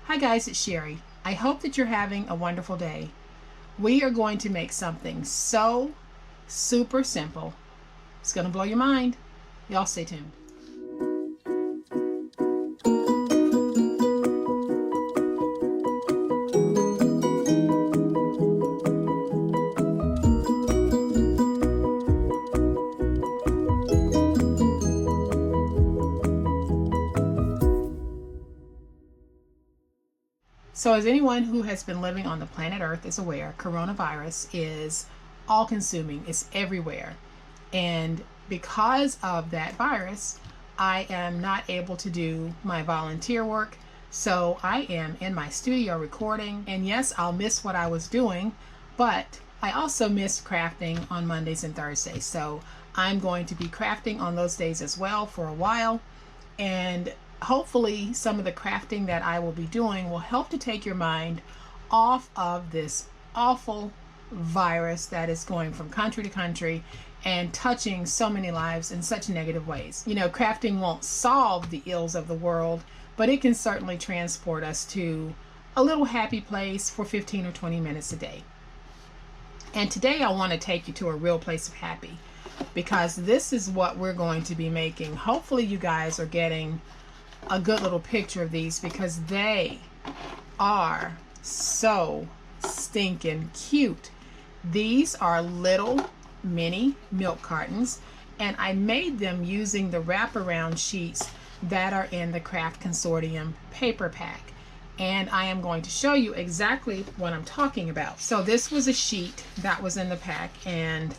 Hi guys, it's Sherry. I hope that you're having a wonderful day. We are going to make something so super simple. It's going to blow your mind. Y'all stay tuned. So as anyone who has been living on the planet Earth is aware, coronavirus is all-consuming. It's everywhere. And because of that virus, I am not able to do my volunteer work. So I am in my studio recording. And yes, I'll miss what I was doing, but I also missed crafting on Mondays and Thursdays. So I'm going to be crafting on those days as well for a while. And hopefully some of the crafting that I will be doing will help to take your mind off of this awful virus that is going from country to country and touching so many lives in such negative ways. You know, crafting won't solve the ills of the world, but it can certainly transport us to a little happy place for 15 or 20 minutes a day. And today I want to take you to a real place of happy, because this is what we're going to be making. Hopefully you guys are getting a good little picture of these, because they are so stinking cute. These are little mini milk cartons, and I made them using the wraparound sheets that are in the Craft Consortium paper pack. And I am going to show you exactly what I'm talking about. So this was a sheet that was in the pack, and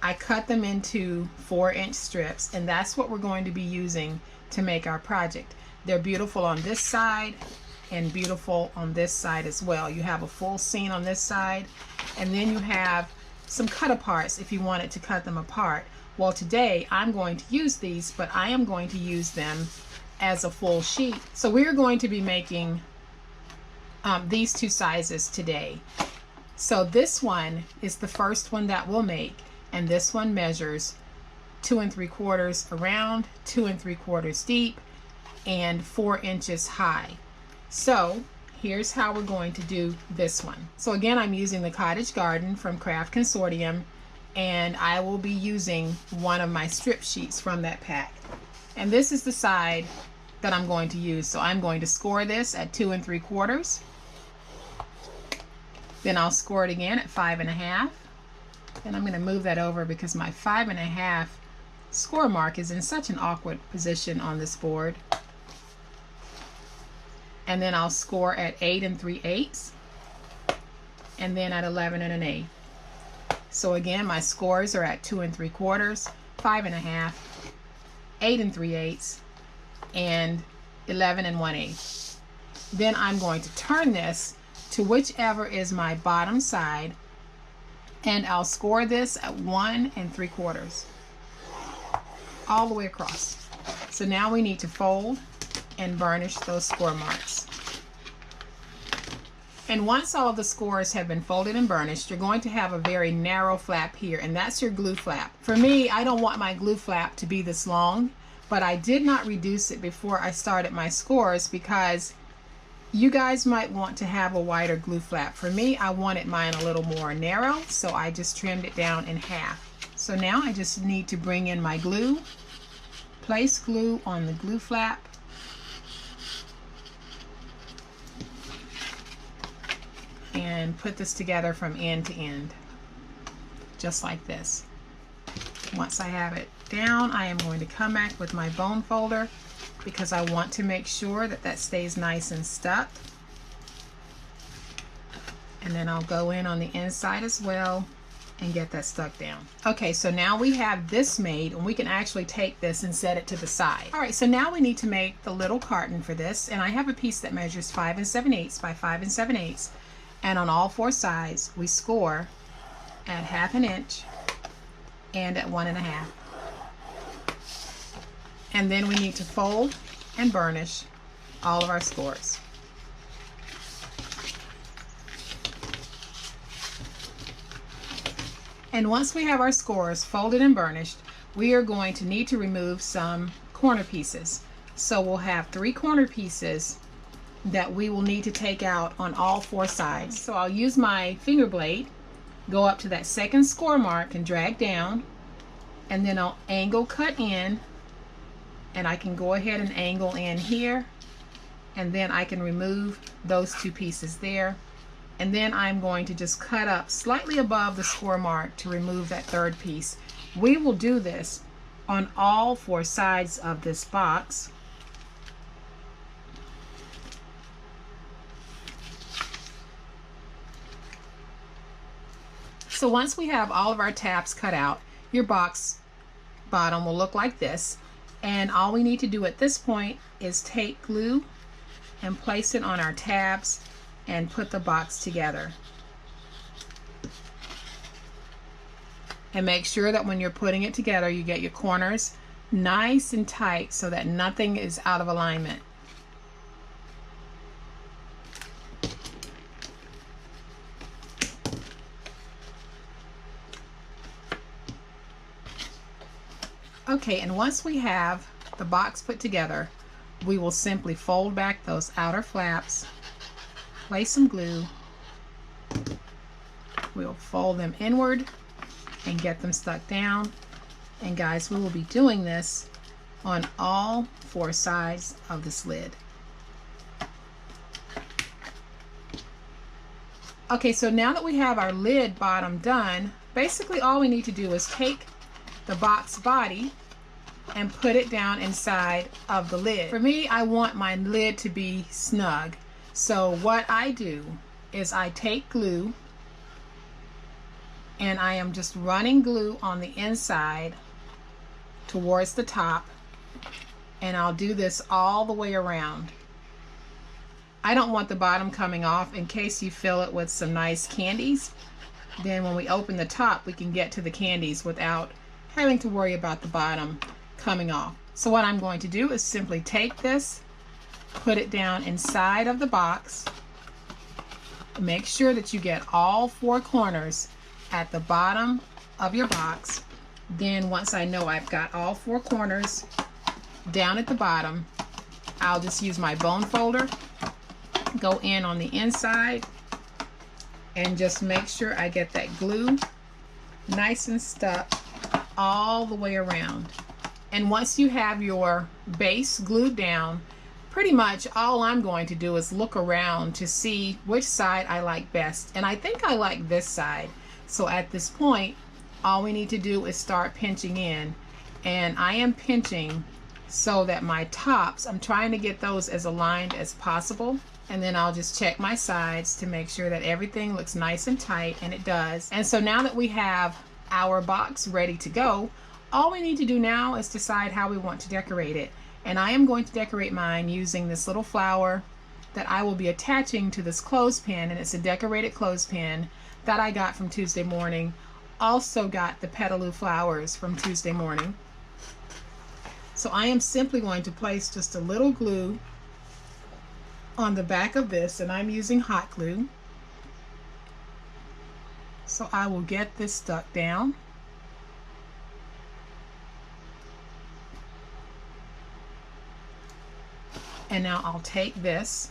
I cut them into 4-inch strips, and that's what we're going to be using to make our project. They're beautiful on this side and beautiful on this side as well. You have a full scene on this side, and then you have some cut aparts if you wanted to cut them apart. Well, today I'm going to use these, but I am going to use them as a full sheet. So we're going to be making these two sizes today. So this one is the first one that we'll make, and this one measures 2 3/4 around, 2 3/4 deep, and 4 inches high. So here's how we're going to do this one. So again, I'm using the Cottage Garden from Craft Consortium, and I will be using one of my strip sheets from that pack. And this is the side that I'm going to use. So I'm going to score this at 2 3/4. Then I'll score it again at 5 1/2. And I'm going to move that over because my 5 1/2 score mark is in such an awkward position on this board. And then I'll score at 8 3/8, and then at 11 1/8. So again, my scores are at 2 3/4, 5 1/2, 8 3/8, and 11 1/8. Then I'm going to turn this to whichever is my bottom side, and I'll score this at 1 3/4 all the way across. So now we need to fold and burnish those score marks. And once all of the scores have been folded and burnished, you're going to have a very narrow flap here, and that's your glue flap. For me, I don't want my glue flap to be this long, but I did not reduce it before I started my scores because you guys might want to have a wider glue flap. For me, I wanted mine a little more narrow, so I just trimmed it down in half. So now I just need to bring in my glue, place glue on the glue flap, and put this together from end to end, just like this. Once I have it down, I am going to come back with my bone folder because I want to make sure that that stays nice and stuck. And then I'll go in on the inside as well and get that stuck down. Okay, so now we have this made, and we can actually take this and set it to the side. All right, so now we need to make the little carton for this, and I have a piece that measures 5 7/8 by 5 7/8, and on all 4 sides we score at 1/2 inch and at 1 1/2. And then we need to fold and burnish all of our scores. And once we have our scores folded and burnished, we are going to need to remove some corner pieces. So we'll have 3 corner pieces that we will need to take out on all 4 sides. So I'll use my finger blade, go up to that second score mark and drag down, and then I'll angle cut in, and I can go ahead and angle in here, and then I can remove those 2 pieces there, and then I'm going to just cut up slightly above the score mark to remove that 3rd piece. We will do this on all 4 sides of this box. So once we have all of our tabs cut out, your box bottom will look like this, and all we need to do at this point is take glue and place it on our tabs and put the box together. And make sure that when you're putting it together, you get your corners nice and tight so that nothing is out of alignment. Okay, and once we have the box put together, we will simply fold back those outer flaps, place some glue, we'll fold them inward and get them stuck down. And guys, we will be doing this on all 4 sides of this lid. Okay, so now that we have our lid bottom done, basically all we need to do is take the box body and put it down inside of the lid. For me, I want my lid to be snug. So what I do is I take glue and I am just running glue on the inside towards the top, and I'll do this all the way around. I don't want the bottom coming off in case you fill it with some nice candies. Then when we open the top, we can get to the candies without having to worry about the bottom coming off. So what I'm going to do is simply take this, put it down inside of the box, make sure that you get all 4 corners at the bottom of your box. Then once I know I've got all 4 corners down at the bottom, I'll just use my bone folder, go in on the inside, and just make sure I get that glue nice and stuck all the way around. And once you have your base glued down, pretty much all I'm going to do is look around to see which side I like best. And I think I like this side. So at this point, all we need to do is start pinching in. And I am pinching so that my tops, I'm trying to get those as aligned as possible. And then I'll just check my sides to make sure that everything looks nice and tight, and it does. And so now that we have our box ready to go, all we need to do now is decide how we want to decorate it. And I am going to decorate mine using this little flower that I will be attaching to this clothespin, and it's a decorated clothespin that I got from Tuesday Morning. Also got the petaloo flowers from Tuesday Morning. So I am simply going to place just a little glue on the back of this, and I'm using hot glue. So I will get this stuck down. And now I'll take this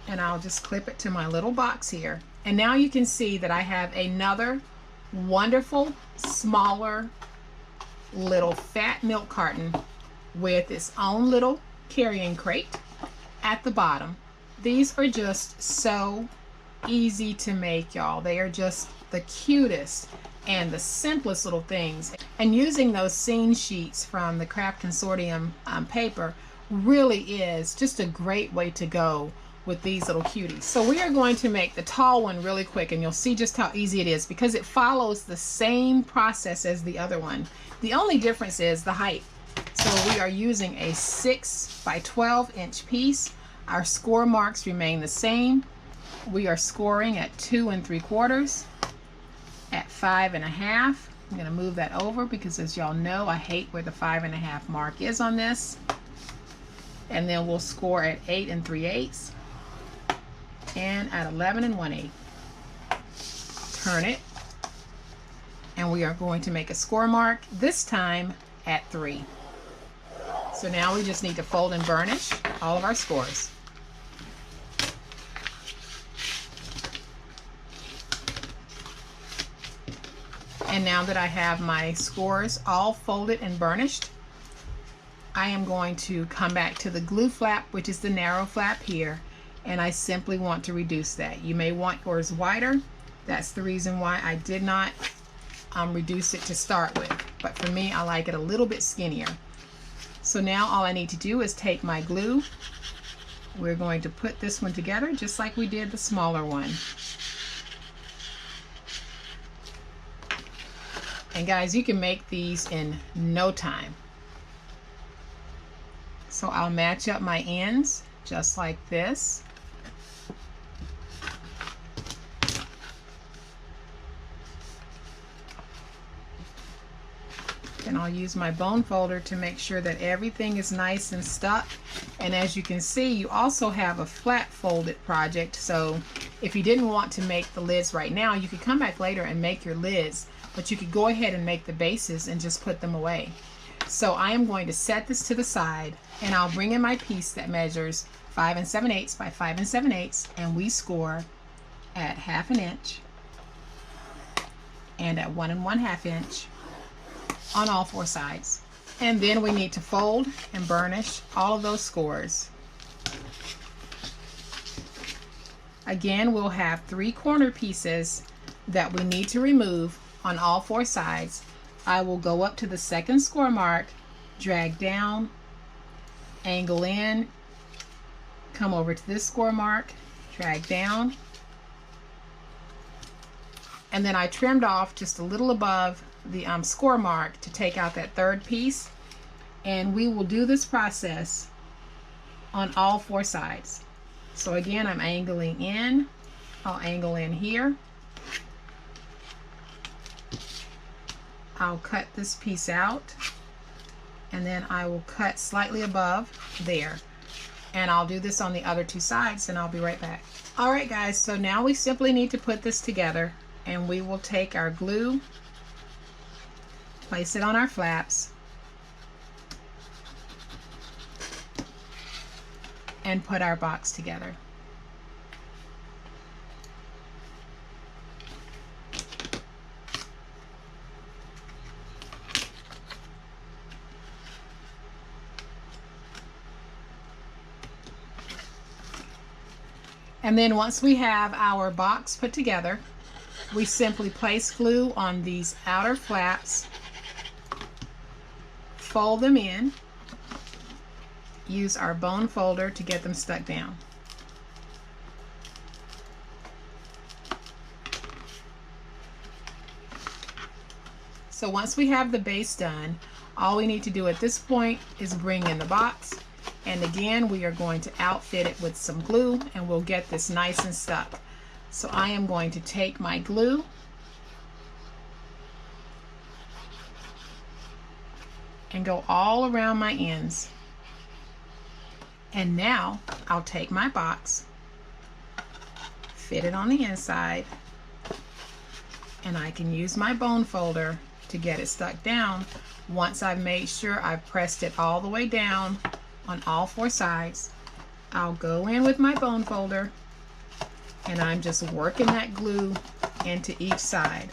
and I'll just clip it to my little box here. And now you can see that I have another wonderful, smaller, little fat milk carton with its own little carrying crate at the bottom. These are just so easy to make, y'all. They are just the cutest and the simplest little things. And using those scene sheets from the Craft Consortium paper really is just a great way to go with these little cuties. So we are going to make the tall one really quick, and you'll see just how easy it is because it follows the same process as the other one. The only difference is the height. So we are using a 6 by 12 inch piece. Our score marks remain the same. We are scoring at 2 3/4, at 5 1/2. I'm going to move that over because, as y'all know, I hate where the 5 1/2 mark is on this. And then we'll score at 8 3/8 and at 11 1/8. Turn it, and we are going to make a score mark, this time at 3. So now we just need to fold and burnish. all of our scores. And now that I have my scores all folded and burnished, I am going to come back to the glue flap, which is the narrow flap here, and I simply want to reduce that. You may want yours wider. That's the reason why I did not reduce it to start with. But for me, I like it a little bit skinnier. So now all I need to do is take my glue. We're going to put this one together just like we did the smaller one. And guys, you can make these in no time. So I'll match up my ends just like this. Then I'll use my bone folder to make sure that everything is nice and stuck. And as you can see, you also have a flat folded project. So if you didn't want to make the lids right now, you could come back later and make your lids, but you could go ahead and make the bases and just put them away. So I am going to set this to the side, and I'll bring in my piece that measures 5 7/8 by 5 7/8, and we score at 1/2 inch and at 1 1/2 inch on all 4 sides. And then we need to fold and burnish all of those scores. Again, we'll have 3 corner pieces that we need to remove on all 4 sides. I will go up to the second score mark, drag down, angle in, come over to this score mark, drag down, and then I trimmed off just a little above the score mark to take out that third piece. And we will do this process on all 4 sides. So again, I'm angling in, I'll angle in here, I'll cut this piece out, and then I will cut slightly above there. And I'll do this on the other 2 sides, and I'll be right back. Alright guys, so now we simply need to put this together, and we will take our glue, place it on our flaps, and put our box together. And then once we have our box put together, we simply place glue on these outer flaps, fold them in, use our bone folder to get them stuck down. So once we have the base done, all we need to do at this point is bring in the box. And again, we are going to outfit it with some glue, and we'll get this nice and stuck. So I am going to take my glue and go all around my ends. And now I'll take my box, fit it on the inside, and I can use my bone folder to get it stuck down once I've made sure I've pressed it all the way down on all 4 sides. I'll go in with my bone folder, and I'm just working that glue into each side.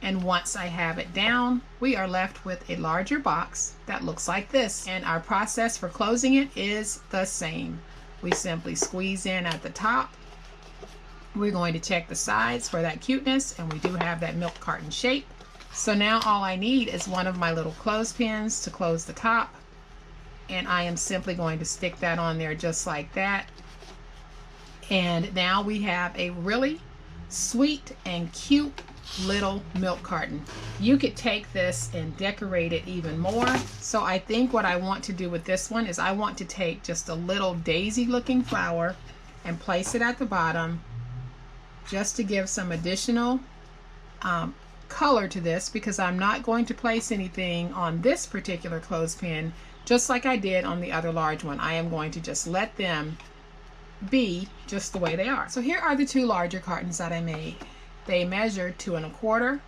And once I have it down, we are left with a larger box that looks like this. And our process for closing it is the same. We simply squeeze in at the top. We're going to check the sides for that cuteness, and we do have that milk carton shape. So now all I need is one of my little clothespins to close the top, and I am simply going to stick that on there just like that. And now we have a really sweet and cute little milk carton. You could take this and decorate it even more. So I think what I want to do with this one is I want to take just a little daisy looking flower and place it at the bottom, just to give some additional color to this, because I'm not going to place anything on this particular clothespin just like I did on the other large one. I am going to just let them be just the way they are. So here are the 2 larger cartons that I made. They measure 2 1/4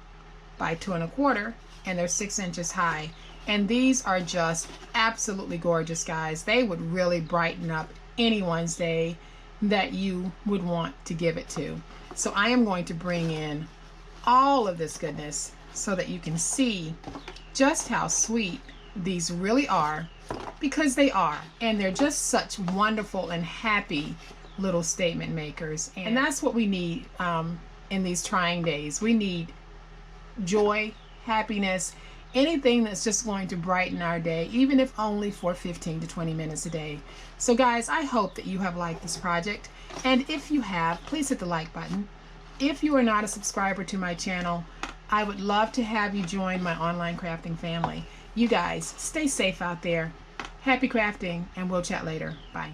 by 2¼ and they're 6 inches high. And these are just absolutely gorgeous, guys. They would really brighten up anyone's day that you would want to give it to. So I am going to bring in all of this goodness so that you can see just how sweet these really are, because they are, and they're just such wonderful and happy little statement makers. And that's what we need in these trying days. We need joy, happiness, anything that's just going to brighten our day, even if only for 15 to 20 minutes a day. So guys, I hope that you have liked this project, and if you have, please hit the like button. If you are not a subscriber to my channel, I would love to have you join my online crafting family. You guys, stay safe out there. Happy crafting, and we'll chat later. Bye.